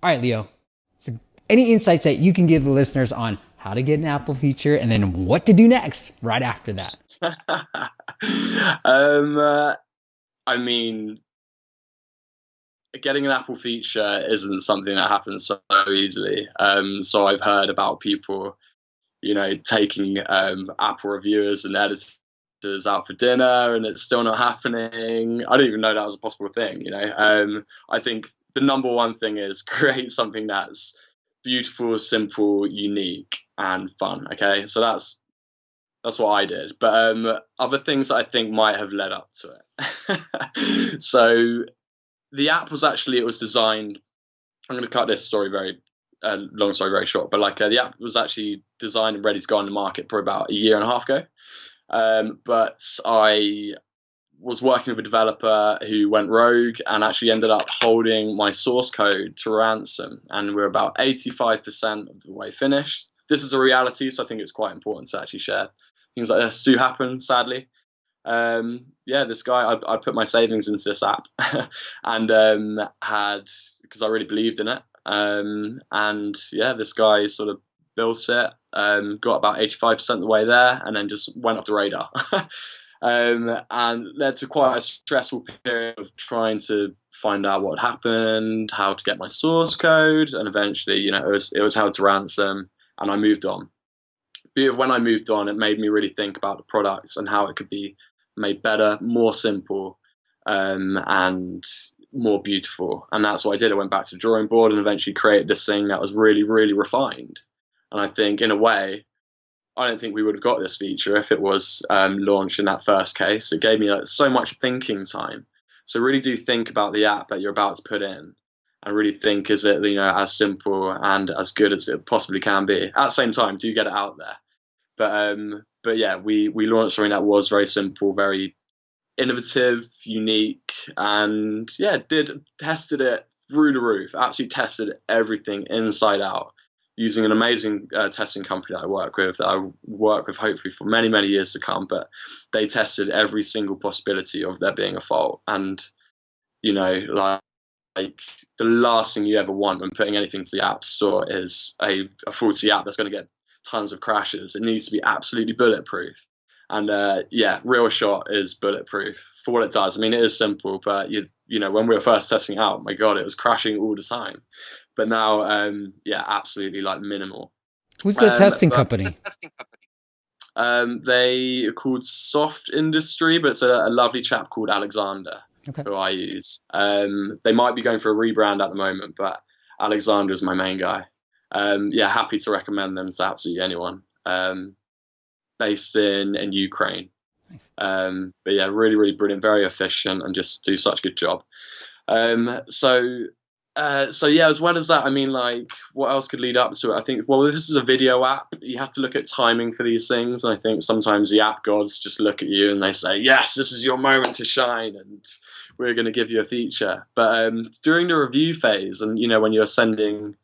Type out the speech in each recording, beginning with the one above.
All right, Leo. So any insights that you can give the listeners on how to get an Apple feature and then what to do next right after that? I mean, getting an Apple feature isn't something that happens so easily. So I've heard about people, taking Apple reviewers and editors out for dinner, and it's still not happening. I didn't even know that was a possible thing. I think the number one thing is create something that's beautiful, simple, unique, and fun. Okay, so that's what I did. But other things that I think might have led up to it. So the app it was designed. I'm going to cut this story long story very short. But the app was actually designed and ready to go on the market for about a year and a half ago. But I was working with a developer who went rogue and actually ended up holding my source code to ransom. And we're about 85% of the way finished. This is a reality, so I think it's quite important to actually share. Things like this do happen, sadly. This guy, I put my savings into this app and because I really believed in it. This guy sort of built it, got about 85% of the way there, and then just went off the radar. And led to quite a stressful period of trying to find out what happened, how to get my source code, and eventually, it was held to ransom, and I moved on. But when I moved on, it made me really think about the products and how it could be made better, more simple, and more beautiful. And that's what I did. I went back to the drawing board and eventually created this thing that was really, really refined. And I think, in a way, I don't think we would have got this feature if it was launched in that first case. It gave me so much thinking time. So really do think about the app that you're about to put in, and really think, is it as simple and as good as it possibly can be? At the same time, do get it out there. But yeah, we launched something that was very simple, very innovative, unique, and tested it through the roof. Actually tested everything inside out using an amazing testing company that I work with hopefully for many, many years to come. But they tested every single possibility of there being a fault. And, like the last thing you ever want when putting anything to the App Store is a faulty app that's going to get tons of crashes. It needs to be absolutely bulletproof. And Reelshot is bulletproof for what it does. I mean, it is simple, but when we were first testing it out, my God, it was crashing all the time. But now, absolutely like minimal. Who's the testing company? They are called Soft Industry, but it's a lovely chap called Alexander, who I use. They might be going for a rebrand at the moment, but Alexander is my main guy. Happy to recommend them to absolutely anyone. Based in Ukraine. But yeah, really, really brilliant, very efficient, and just do such a good job. As well as that, I mean, like, what else could lead up to it? I think, well, this is a video app. You have to look at timing for these things. And I think sometimes the app gods just look at you and they say, yes, this is your moment to shine, and we're going to give you a feature. But during the review phase, and, when you're sending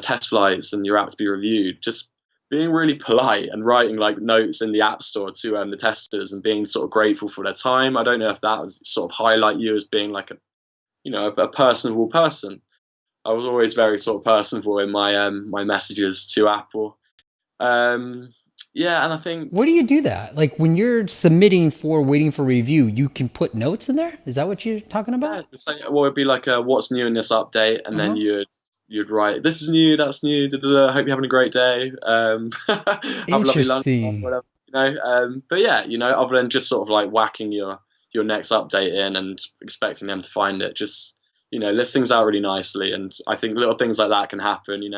test flights and your app to be reviewed, just being really polite and writing like notes in the App Store to the testers and being sort of grateful for their time. I don't know if that was sort of highlight you as being like a personable person. I was always very sort of personable in my my messages to Apple. And I think, where do you do that? Like when you're submitting for waiting for review, you can put notes in there? Is that what you're talking about? It'd be like what's new in this update, and then you'd write, this is new, that's new, hope you're having a great day, have a lovely lunch, whatever, but other than just sort of like whacking your next update in and expecting them to find it, just list things out really nicely. And I think little things like that can happen. You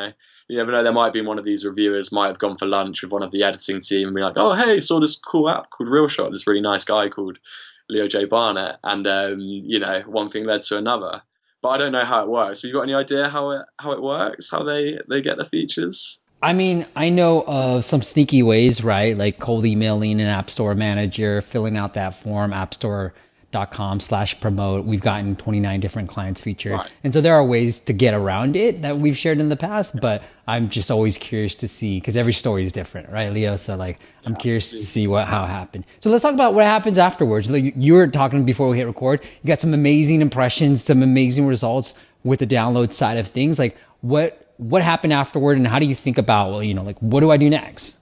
never know, there might be one of these reviewers might have gone for lunch with one of the editing team and be like, oh hey, saw this cool app called Reelshot, this really nice guy called J Barnett, and one thing led to another. But I don't know how it works. Have you got any idea how it works, how they get the features? I mean, I know of some sneaky ways, right? Like cold emailing an App Store manager, filling out that form, appstore.com/promote. We've gotten 29 different clients featured. Right. And so there are ways to get around it that we've shared in the past, but I'm just always curious to see, because every story is different, right, Leo? So I'm curious to see how it happened. So let's talk about what happens afterwards. Like you were talking before we hit record, you got some amazing impressions, some amazing results. with the download side of things. Like what happened afterward, and how do you think about, well, like, what do I do next?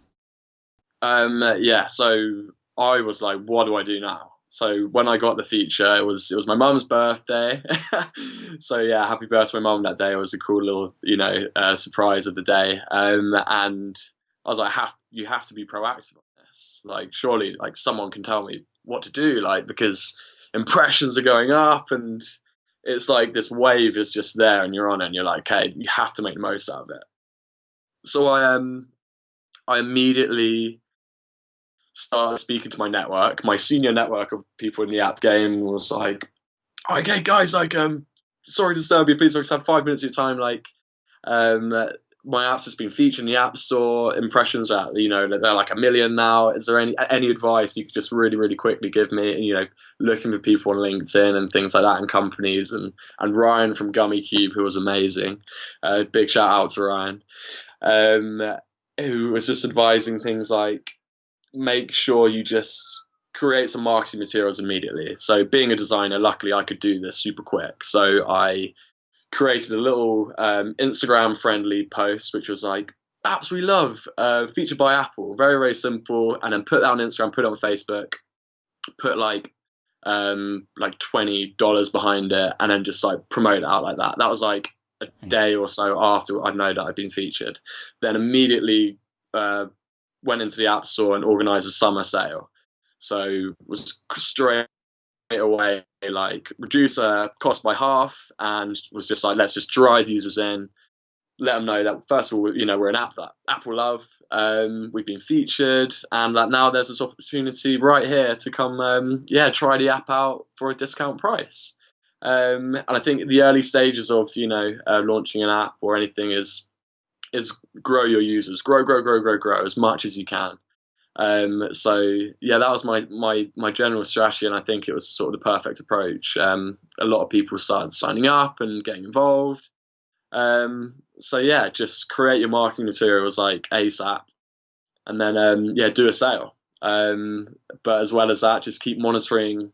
Yeah, so I was like, what do I do now? So when I got the feature, it was my mum's birthday. So yeah, happy birthday to my mum that day. It was a cool little, surprise of the day. And I was like, you have to be proactive on this. Like, surely, like, someone can tell me what to do, like, because impressions are going up, and it's like this wave is just there, and you're on it, and you're like, okay, you have to make the most out of it. So I immediately started speaking to my network. My senior network of people in the app game was like, okay, guys, like, sorry to disturb you, please just have 5 minutes of your time. Like, my app's just been featured in the App Store. Impressions are, they're like 1 million now. Is there any advice you could just really, really quickly give me? And, looking for people on LinkedIn and things like that, and companies, and Ryan from Gummy Cube, who was amazing. Big shout out to Ryan, who was just advising things like, make sure you just create some marketing materials immediately. So being a designer, luckily I could do this super quick. So I created a little Instagram friendly post, which was like, apps we love, featured by Apple. Very, very simple. And then put that on Instagram, put it on Facebook, put like $20 behind it, and then just like promote it out like that. That was like a day or so after I know that I'd been featured. Then immediately went into the App Store and organized a summer sale. So was straight away like, reduce cost by half, and was just like, let's just drive users in, let them know that, first of all, we're an app that Apple love, we've been featured, and that now there's this opportunity right here to come try the app out for a discount price. And I think the early stages of launching an app or anything is grow your users, grow as much as you can. So yeah, that was my general strategy, and I think it was sort of the perfect approach. A lot of people started signing up and getting involved. So yeah, just create your marketing materials like ASAP, and then do a sale. But as well as that, just keep monitoring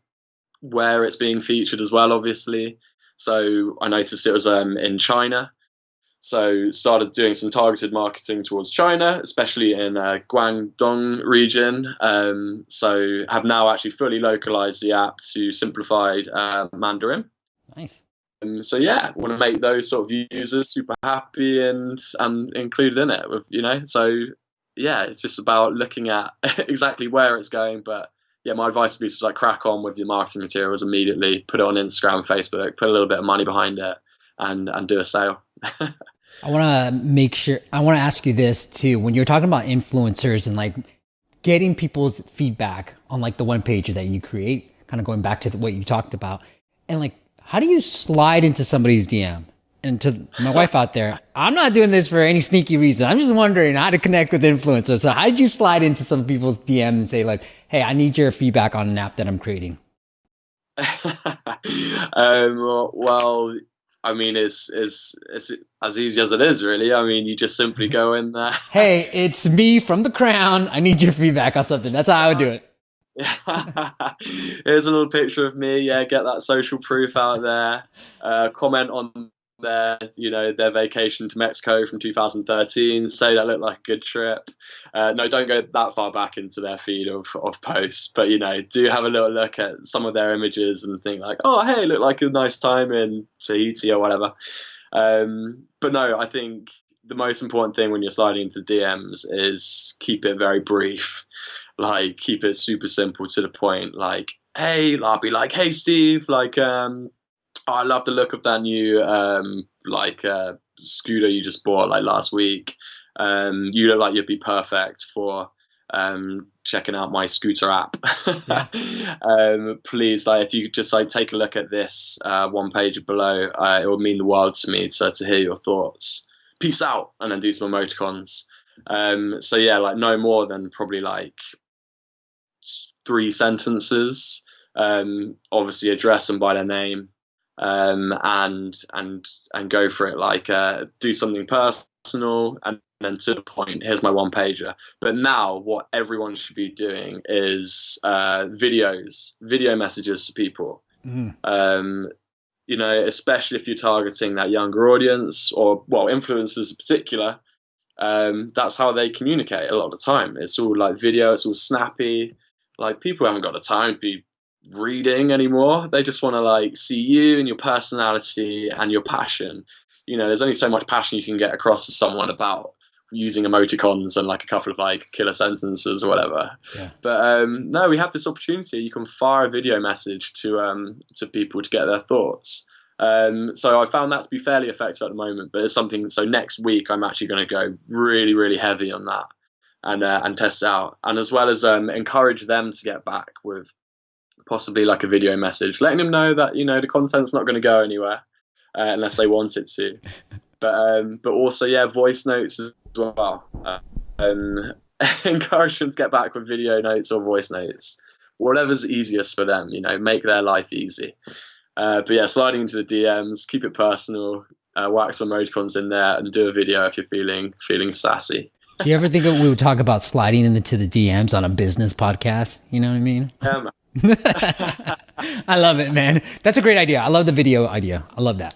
where it's being featured as well, obviously. So I noticed it was in China. So started doing some targeted marketing towards China, especially in Guangdong region. So have now actually fully localized the app to simplified Mandarin. Nice. So yeah, want to make those sort of users super happy and included in it with, so yeah, it's just about looking at exactly where it's going. But yeah, my advice would be to like crack on with your marketing materials immediately, put it on Instagram, Facebook, put a little bit of money behind it, and do a sale. I want to ask you this too. When you're talking about influencers and like getting people's feedback on like the one pager that you create, kind of going back to what you talked about, and like, how do you slide into somebody's DM? And to my wife out there, I'm not doing this for any sneaky reason. I'm just wondering how to connect with influencers. So how did you slide into some people's DM and say like, hey, I need your feedback on an app that I'm creating? Well, I mean, it's as easy as it is, really. I mean, you just simply go in there. Hey, it's me from The Crown. I need your feedback on something. That's how I would do it. Here's a little picture of me. Yeah, get that social proof out there. Comment on their vacation to Mexico from 2013. Say that looked like a good trip. No, don't go that far back into their feed of posts, but do have a little look at some of their images and think like, oh, hey, look like a nice time in Tahiti or whatever. But no, I think the most important thing when you're sliding into DMs is keep it very brief. Like, keep it super simple to the point. Like, hey, I'll be like, hey, Steve, like, I love the look of that new scooter you just bought like last week. You look like you'd be perfect for checking out my scooter app. Yeah. Please, like, if you could just like take a look at this one page below, it would mean the world to me to hear your thoughts. Peace out, and then do some emoticons. So yeah, like no more than probably like 3 sentences. Obviously address them by their name. And go for it. Like, do something personal, and then to the point. Here's my one pager. But now, what everyone should be doing is video messages to people. Mm-hmm. you know, especially if you're targeting that younger audience or, well, influencers in particular. That's how they communicate a lot of the time. It's all like video, it's all snappy. Like, people haven't got the time to be reading anymore. They just want to like see you and your personality and your passion. You know, there's only so much passion you can get across to someone about using emoticons and like a couple of like killer sentences or whatever. Yeah. But no, we have this opportunity. You can fire a video message to people to get their thoughts. So I found that to be fairly effective at the moment, but it's something. So next week I'm actually going to go really, really heavy on that and test it out, and as well as encourage them to get back with possibly like a video message, letting them know that, you know, the content's not going to go anywhere unless they want it to. But also, yeah, voice notes as well. Encourage them to get back with video notes or voice notes, whatever's easiest for them. You know, make their life easy. But yeah, sliding into the DMs, keep it personal, whack some emoticons in there, and do a video if you're feeling sassy. Do you ever think we would talk about sliding into the DMs on a business podcast? You know what I mean? Yeah, man. I love it, man. That's a great idea. I love the video idea. I love that.